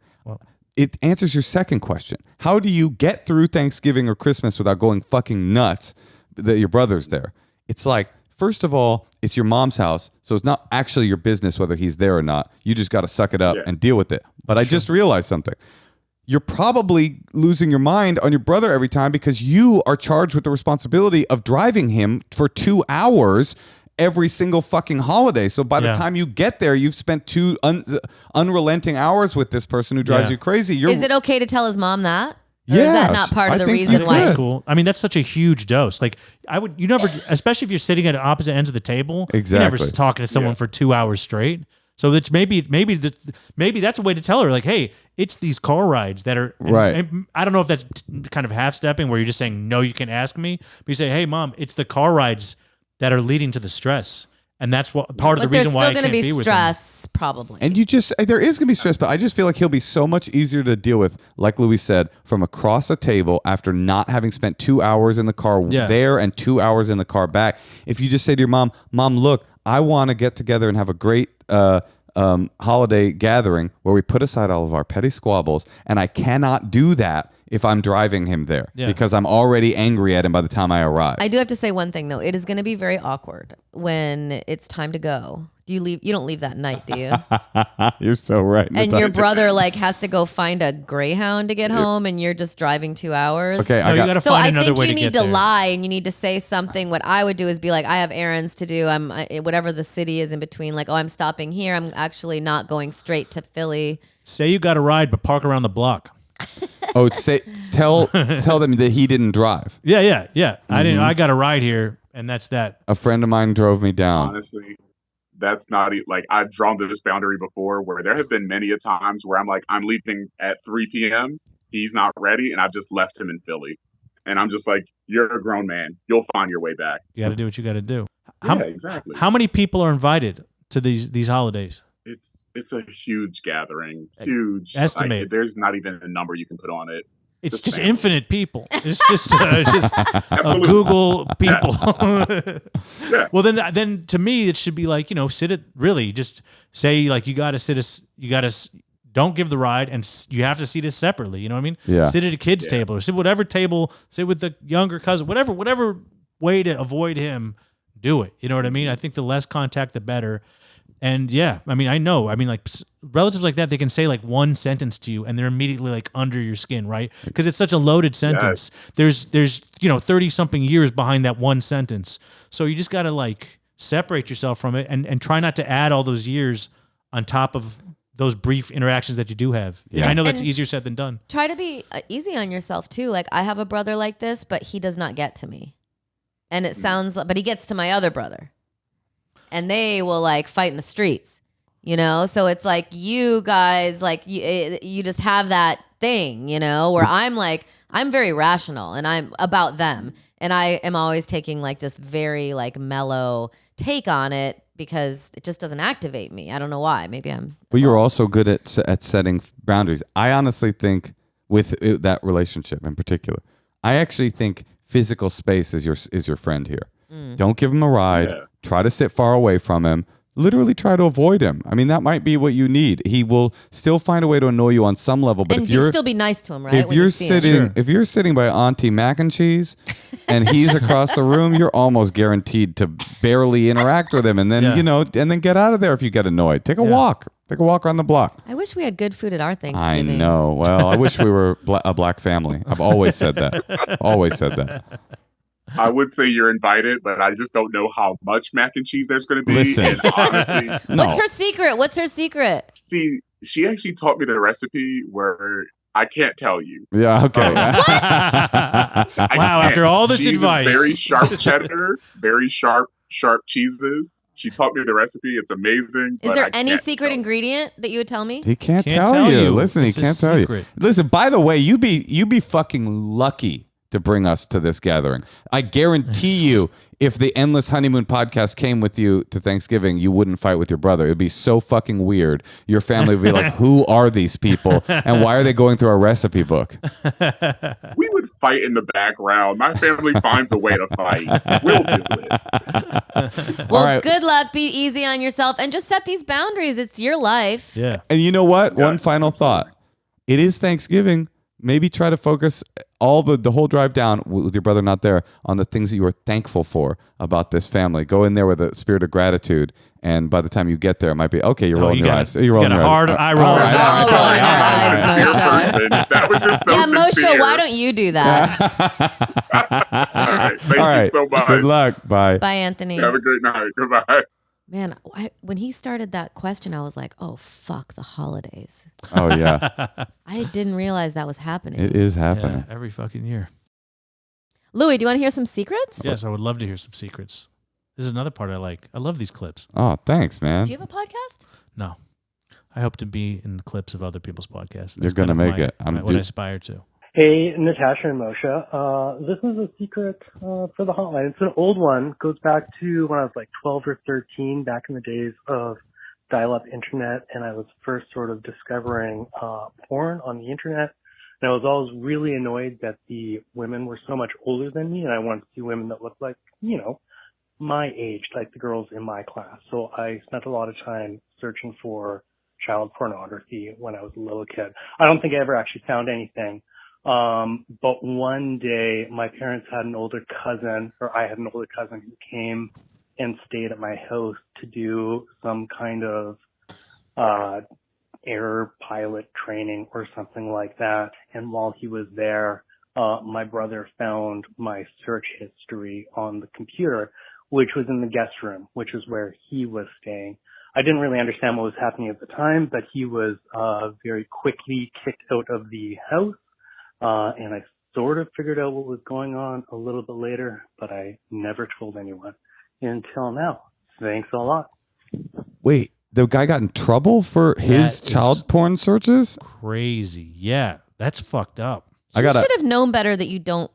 It answers your second question. How do you get through Thanksgiving or Christmas without going fucking nuts that your brother's there? It's like, first of all, it's your mom's house, so it's not actually your business whether he's there or not. You just got to suck it up and deal with it. But I just realized something. You're probably losing your mind on your brother every time because you are charged with the responsibility of driving him for 2 hours every single fucking holiday. So by the time you get there, you've spent 2 unrelenting hours with this person who drives you crazy. Is it okay to tell his mom that? Or is that not part of the reason why? That's cool. I mean, that's such a huge dose. Like, you never, especially if you're sitting at opposite ends of the table, you're never talking to someone for 2 hours straight. So that's maybe that's a way to tell her, like, hey, it's these car rides that are right. And I don't know if that's kind of half stepping where you're just saying no, you can ask me, but you say, hey, mom, it's the car rides that are leading to the stress. And that's what part of the reason why I can't be with him. There's still going to be stress, probably. And there is going to be stress, but I just feel like he'll be so much easier to deal with, like Louis said, from across a table after not having spent 2 hours in the car there and 2 hours in the car back. If you just say to your mom, look, I want to get together and have a great holiday gathering where we put aside all of our petty squabbles, and I cannot do that if I'm driving him there because I'm already angry at him by the time I arrive. I do have to say one thing though. It is going to be very awkward when it's time to go. Do you leave? You don't leave that night, do you? You're so right. And your brother like has to go find a Greyhound to get home, and you're just driving 2 hours. Okay, you got to find another way to get there. So I think you need to lie, and you need to say something. What I would do is be like, I have errands to do. Whatever the city is in between. Like, I'm stopping here. I'm actually not going straight to Philly. Say you got a ride, but park around the block. Tell them that he didn't drive. Yeah. I got a ride here, and that's that. A friend of mine drove me down. Honestly, that's not like I've drawn this boundary before where there have been many a times where I'm like, I'm leaving at 3 p.m. He's not ready, and I've just left him in Philly. And I'm just like, you're a grown man. You'll find your way back. You got to do what you got to do. Exactly. How many people are invited to these holidays? It's a huge gathering. Huge. Estimate. There's not even a number you can put on it. It's just infinite people. It's just a Google people. Yeah. Well, then to me, it should be like, just say like don't give the ride, and you have to seat us separately. You know what I mean? Yeah. Sit at a kid's table, or sit whatever table, sit with the younger cousin, whatever way to avoid him, do it. You know what I mean? I think the less contact, the better. And I know. like relatives like that, they can say like one sentence to you and they're immediately like under your skin, right? Because it's such a loaded sentence. Yes. There's 30 something years behind that one sentence. So you just got to like separate yourself from it and try not to add all those years on top of those brief interactions that you do have. Yeah. I know that's easier said than done. Try to be easy on yourself too. Like, I have a brother like this, but he does not get to me. And it sounds like, but he gets to my other brother. And they will like fight in the streets, So it's like you guys, like you just have that thing, where I'm like, I'm very rational and I'm about them. And I am always taking like this very like mellow take on it because it just doesn't activate me. I don't know why. Maybe I'm. But you're also good at setting boundaries. I honestly think with that relationship in particular, I actually think physical space is your friend here. Don't give him a ride. Yeah. Try to sit far away from him. literally try to avoid him. I mean, that might be what you need. He will still find a way to annoy you on some level. But and if you're still be nice to him, right? if when you're you see him. sitting Sure. if you're sitting by Auntie Mac and Cheese and he's across the room, you're almost guaranteed to barely interact with him, and then and then get out of there if you get annoyed. Take a walk. Take a walk around the block. I wish we had good food at our I Thanksgiving. know. Well, I wish we were a black family. I've always said that. Always said that. I would say you're invited, but I just don't know how much mac and cheese there's going to be. Listen. And honestly, No. What's her secret? What's her secret? see, she actually taught me the recipe where I can't tell you. Yeah. Okay. I Wow, can't. after all this She uses advice. very sharp cheddar, very sharp cheeses. She taught me the recipe. It's amazing. Is but there I any can't secret tell. ingredient that you would tell me? He can't, Can't tell tell you. you. Listen, It's he a can't tell you. secret. Listen, by the way, you be fucking lucky to bring us to this gathering. I guarantee you, if the Endless Honeymoon podcast came with you to Thanksgiving, you wouldn't fight with your brother. It would be so fucking weird. Your family would be like, who are these people? And why are they going through our recipe book? We would fight in the background. My family finds a way to fight. We'll do it. Well, All right. good luck. Be easy on yourself and just set these boundaries. It's your life. Yeah. And you know what? Yeah, One final thought. It is Thanksgiving. Maybe try to focus all the whole drive down with your brother not there on the things that you are thankful for about this family. Go in there with a spirit of gratitude, and by the time you get there, it might be okay. You're rolling you your got eyes. You're rolling got a your hard eyes. eye roll. All right. Oh, All rolling our eyes, Sincere Moshe. person. That was just so Yeah, Moshe, sincere. why don't you do that? All right. Thank All right. you so much. Good luck. Bye. Bye, Anthony. Have a great night. Goodbye. Man, when he started that question, I was like, oh, fuck the holidays. Oh yeah, I didn't realize that was happening. it is Yeah, happening. every fucking year. Louis, do you want to hear some secrets? Yes, I would love to hear some secrets. This is another part I like. I love these clips. Oh, thanks, man. Do you have a podcast? No. I hope to be in clips of other people's podcasts. You're gonna make it. What I aspire to. Hey, Natasha and Moshe. This is a secret for the hotline. It's an old one. Goes back to when I was like 12 or 13, back in the days of dial-up internet, and I was first sort of discovering porn on the internet. And I was always really annoyed that the women were so much older than me, and I wanted to see women that looked like, my age, like the girls in my class. So I spent a lot of time searching for child pornography when I was a little kid. I don't think I ever actually found anything. But one day my parents had an older cousin, or I had an older cousin who came and stayed at my house to do some kind of, air pilot training or something like that. And while he was there, my brother found my search history on the computer, which was in the guest room, which is where he was staying. I didn't really understand what was happening at the time, but he was, very quickly kicked out of the house. And I sort of figured out what was going on a little bit later, but I never told anyone until now. Thanks a lot. Wait, the guy got in trouble for his That is- child porn searches? Crazy. Yeah. That's fucked up. I You gotta. should have known better that you don't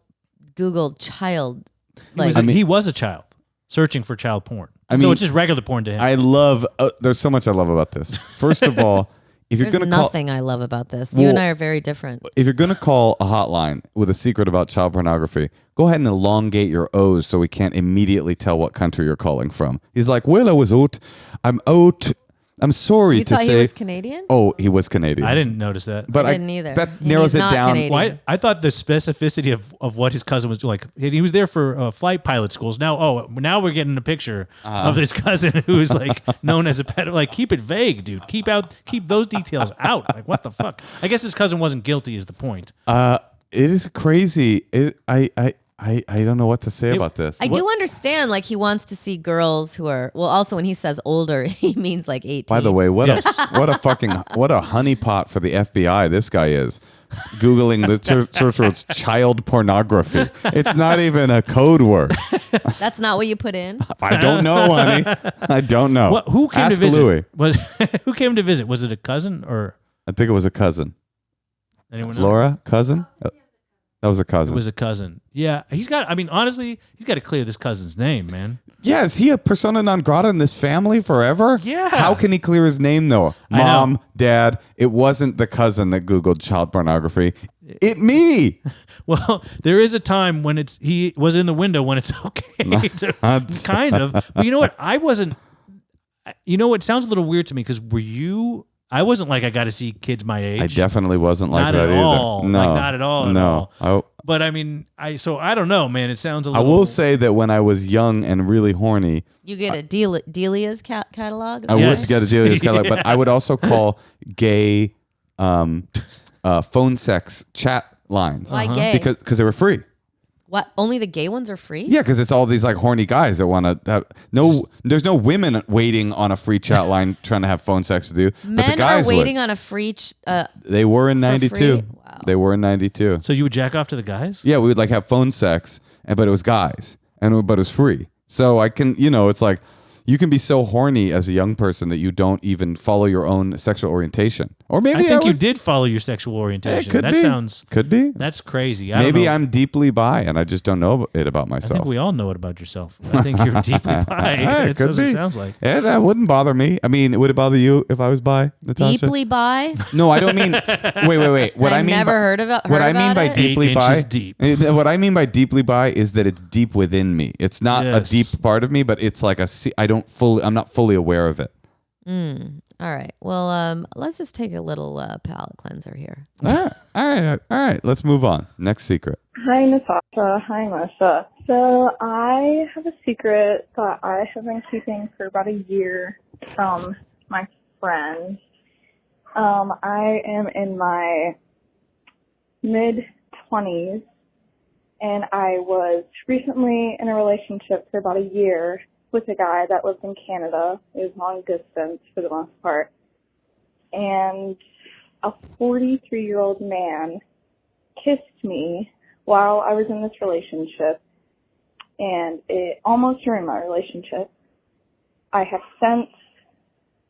Google child. Like, He was a child searching for child porn. I So mean, it's just regular porn to him. I love. There's so much I love about this. First of all, if you're there's gonna call, nothing I love about this. You and Well- I are very different. if you're gonna call a hotline with a secret about child pornography, go ahead and elongate your O's so we can't immediately tell what country you're calling from. He's like, well, I was out. I'm out. I'm sorry You to thought say. he was Canadian? Oh, he was Canadian. I didn't notice that. But I didn't either. That And narrows he's it not down. Canadian. Why? I thought the specificity of what his cousin was doing, like he was there for flight pilot schools. Now we're getting a picture of this cousin who's like known as a pet. Like, keep it vague, dude. Keep those details out. Like, what the fuck? I guess his cousin wasn't guilty is the point. It is crazy. I don't know what to say about this. I do understand, like, he wants to see girls who are, well, also when he says older, he means like 18. By the way, what a honeypot for the FBI this guy is. Googling the search words child pornography. It's not even a code word. That's not what you put in? I don't know, honey. I don't know. Who came Ask to visit? Louis. Who came to visit? Was it a cousin or I think it was a cousin. anyone else? Laura? Cousin? That was a It cousin. was a cousin. Yeah, honestly, he's got to clear this cousin's name, man. Yeah, is he a persona non grata in this family forever? Yeah. How can he clear his name, though? I know. Mom, Dad, it wasn't the cousin that Googled child pornography. Me. Well, there is a time when he was in the window when it's okay to kind of. But you know what? you know, it sounds a little weird to me because I wasn't like I got to see kids my age. I definitely wasn't like not that at either. all. No, like not at all. no. At all. But I mean, I don't know, man. It sounds a I little. will say that when I was young and really horny, You get a Delia's catalog? I would get a Delia's catalog, but I would also call gay phone sex chat lines. Why gay? Because they were free. What? Only the gay ones are free? Yeah, because it's all these like horny guys that want to have there's no women waiting on a free chat line trying to have phone sex with you. But the Men guys are waiting would. on a free. They were in for 92. free? Wow. They were in 92. So you would jack off to the guys? Yeah, we would like have phone sex, but it was guys, but it was free. So I can, it's like you can be so horny as a young person that you don't even follow your own sexual orientation. Or maybe I think you did follow your sexual orientation. Could be. Could be. That's crazy. I Maybe don't know. I'm deeply bi and I just don't know it about I myself. think we all know it about yourself. I think you're deeply bi. That's could what be. it sounds like. Yeah, that wouldn't bother me. I mean, would it bother you if I was bi, Natasha? Deeply bi? No, I don't mean. Wait. What I I've mean never by, heard about what I mean about by it. deeply 8 bi. inches deep. What I mean by deeply bi is that it's deep within me. It's not a Yes. deep part of me, but it's like I'm not fully aware of it. All right. Well, let's just take a little palate cleanser here. All right. Let's move on. Next secret. Hi, Natasha. Hi, Moshe. So I have a secret that I have been keeping for about a year from my friend. I am in my mid-20s, and I was recently in a relationship for about a year with a guy that lives in Canada. It was long distance for the most part. And a 43-year-old man kissed me while I was in this relationship, and it almost ruined my relationship. I have since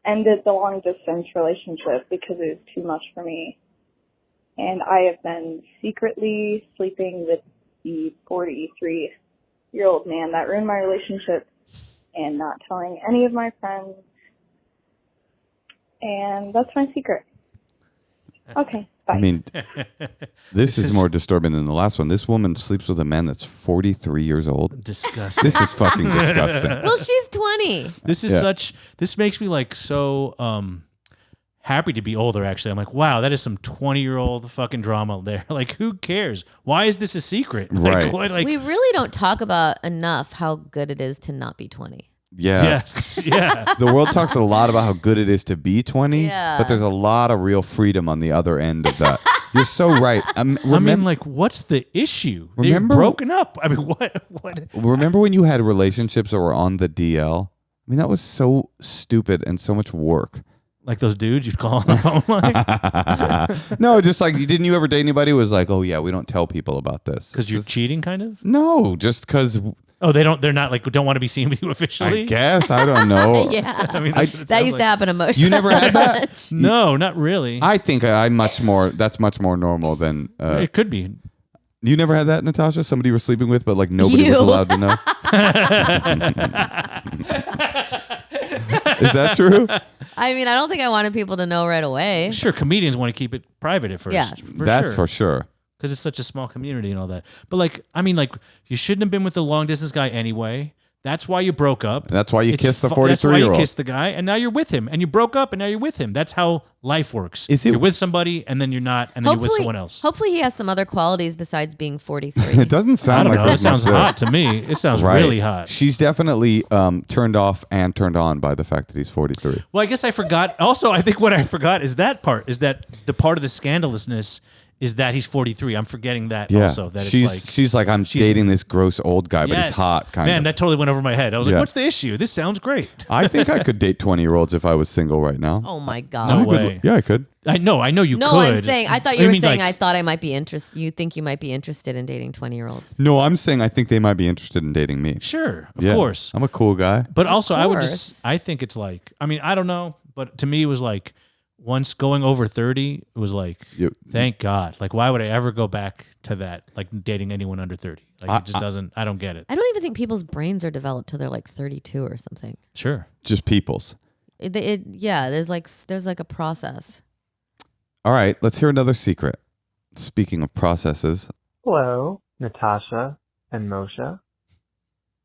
ended the long distance relationship because it was too much for me. And I have been secretly sleeping with the 43-year-old man that ruined my relationship and not telling any of my friends. And that's my secret. Okay, bye. I mean, this is more disturbing than the last one. This woman sleeps with a man that's 43 years old. Disgusting. This is fucking disgusting. Well, she's 20. This is this makes me like so happy to be older, actually. I'm like, wow, that is some 20-year-old fucking drama there. Like, who cares? Why is this a secret? Right. We really don't talk about enough how good it is to not be 20. Yeah. Yes. Yeah. The world talks a lot about how good it is to be 20, Yeah. but there's a lot of real freedom on the other end of that. You're so right. I mean, like, what's the issue? Remember- They're broken up. I mean, what? remember when you had relationships that were on the DL? I mean, that was so stupid and so much work. Like those dudes you'd call on the phone like? No, just like, didn't you ever date anybody who was like, oh yeah, we don't tell people about this? Because you're cheating, kind of? No, just because, Oh, they're not like, don't want to be seen with you officially? I guess, I don't know. Yeah. I mean, that's what it That sounds used to like. happen emotionally. You never had that? No, not really. I think that's much more normal than, It could be. you never had that, Natasha? Somebody you were sleeping with, but like nobody was You. allowed to know? Is that true? I mean, I don't think I wanted people to know right away. Sure, comedians want to keep it private at first. Yeah. That's for sure. Because it's such a small community and all that. But like, I mean, like, you shouldn't have been with the long distance guy anyway. That's why you broke up. That's why you It's kissed the That's why you 43-year-old. kissed the guy, and now you're with him. And you broke up, and now you're with him. That's how life works. You're with somebody, and then you're not, and then you're with someone else. Hopefully he has some other qualities besides being 43. It doesn't I sound don't like know. That there's sounds much there. hot to me. It sounds Right. really hot. She's definitely turned off and turned on by the fact that he's 43. Well, I guess I forgot. Also, I think what I forgot is that part. Is that the part of the scandalousness is that he's 43. I'm forgetting that Yeah, also. That she's like, I'm dating this gross old guy, but he's hot. Kind Man, of. that totally went over my head. I was like, Yeah. what's the issue? This sounds great. I think I could date 20-year-olds if I was single right now. Oh my God. No I'm a good- way. yeah, I could. I know you No, could. I'm saying, I thought you I were mean, saying like- I thought I might be interested. You think you might be interested in dating 20-year-olds. No, I'm saying I think they might be interested in dating me. Sure, of Yeah. course. I'm a cool guy. But also, I would course. just, I think it's like, I mean, I don't know, but to me, it was like, once going over 30, it was like, thank God. Like, why would I ever go back to that? Like, dating anyone under 30. Like, it just doesn't, I don't get it. I don't even think people's brains are developed till they're like 32 or something. Sure. Just people's. Yeah, there's like a process. All right, let's hear another secret. Speaking of processes. Hello, Natasha and Moshe.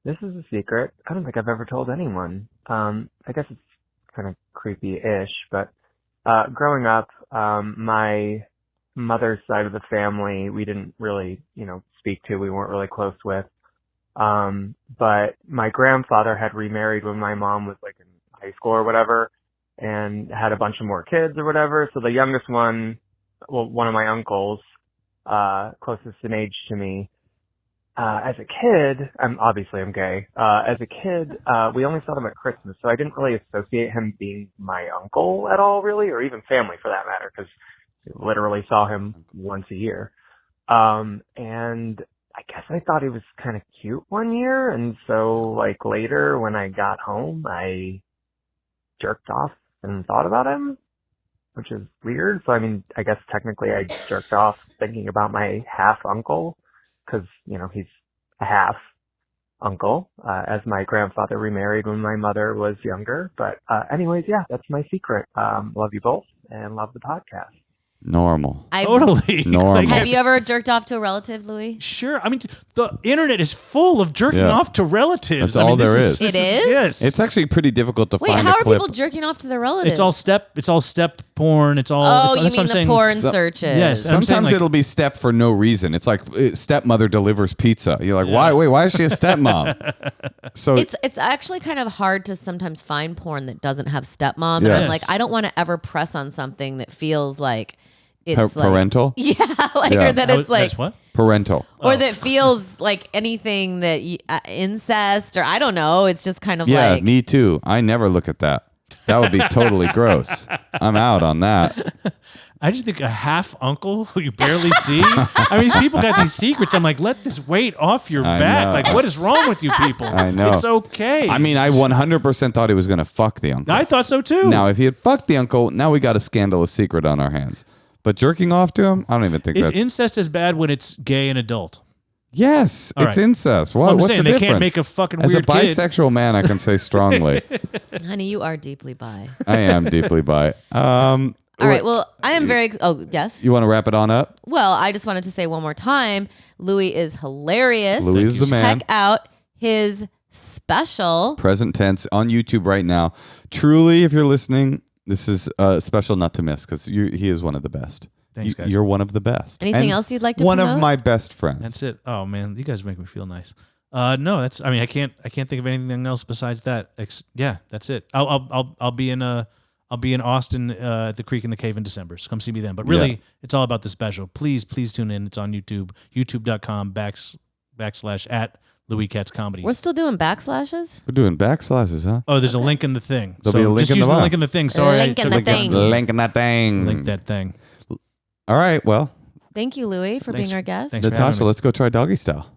This is a secret I don't think I've ever told anyone. I guess it's kind of creepy-ish. But growing up, my mother's side of the family, we didn't really, speak to. We weren't really close with. But my grandfather had remarried when my mom was like in high school or whatever, and had a bunch of more kids or whatever. So the youngest one, one of my uncles, closest in age to me, as a kid, I'm gay. As a kid, we only saw him at Christmas, so I didn't really associate him being my uncle at all, really, or even family for that matter, because we literally saw him once a year. And I guess I thought he was kind of cute one year, and so like later when I got home, I jerked off and thought about him, which is weird. So I mean, I guess technically I jerked off thinking about my half uncle, because he's a half uncle, as my grandfather remarried when my mother was younger. But anyways, yeah, that's my secret. Love you both and love the podcast. Normal. Totally. Normal. Have you ever jerked off to a relative, Louis? Sure. I mean, the internet is full of jerking off to relatives. That's all there is. It is? Yes. It's actually pretty difficult to Wait, find how a are clip. people jerking off to their relatives? It's all step porn. It's all. Oh, you that's what mean I'm the saying. porn searches? Yes. I'm saying, Sometimes like, it'll be step for no reason. It's like stepmother delivers pizza. You're like, why? Wait, why is she a stepmom? So It's actually kind of hard to sometimes find porn that doesn't have stepmom, and Yes. I'm like, I don't want to ever press on something that feels like it's like, parental? yeah, like Yeah. or that it's like that's what? Parental. or that feels like anything that incest or I don't know. It's just kind of Yeah, like me too. I never look at that. That would be totally gross. I'm out on that. I just think a half uncle who you barely see. I mean, these people got these secrets. I'm like, let this weight off your I back. know. Like, what is wrong with you people? I know. It's okay. I mean, I 100% thought he was going to fuck the uncle. I thought so too. Now, if he had fucked the uncle, now we got a scandalous secret on our hands. But jerking off to him, I don't even think Is that's... incest as bad when it's gay and adult? Yes, All it's right. incest. I'm What's saying the they difference? can't make a fucking As weird a kid. bisexual man, I can say strongly, honey, you are deeply bi. I am deeply bi. All right, well, I am very yes. You want to wrap it on up? Well, I just wanted to say one more time, Louis is hilarious. Louis is the man. Check out his special. Present tense on YouTube right now. Truly, if you're listening, this is special not to miss because he is one of the best. Thanks, guys. You're one of the best. Anything And else you'd like to One promote? of my best friends. That's it. Oh man, you guys make me feel nice. No, that's. I mean, I can't think of anything else besides that. Yeah, that's it. I'll be in Austin at the Creek in the Cave in December. So come see me then. But really, it's all about the special. Please tune in. It's on YouTube. YouTube.com/ at Louis Katz Comedy. We're still doing backslashes? We're doing backslashes, huh? Oh, there's a link in the thing. There'll be a link just in use the the bio. link in the thing. Sorry, Link in the thing. Link in that thing. Link that thing. All right, well, Thank you, Louis, for Thanks- being our guest. thanks for having Natasha, me. let's go try doggy style.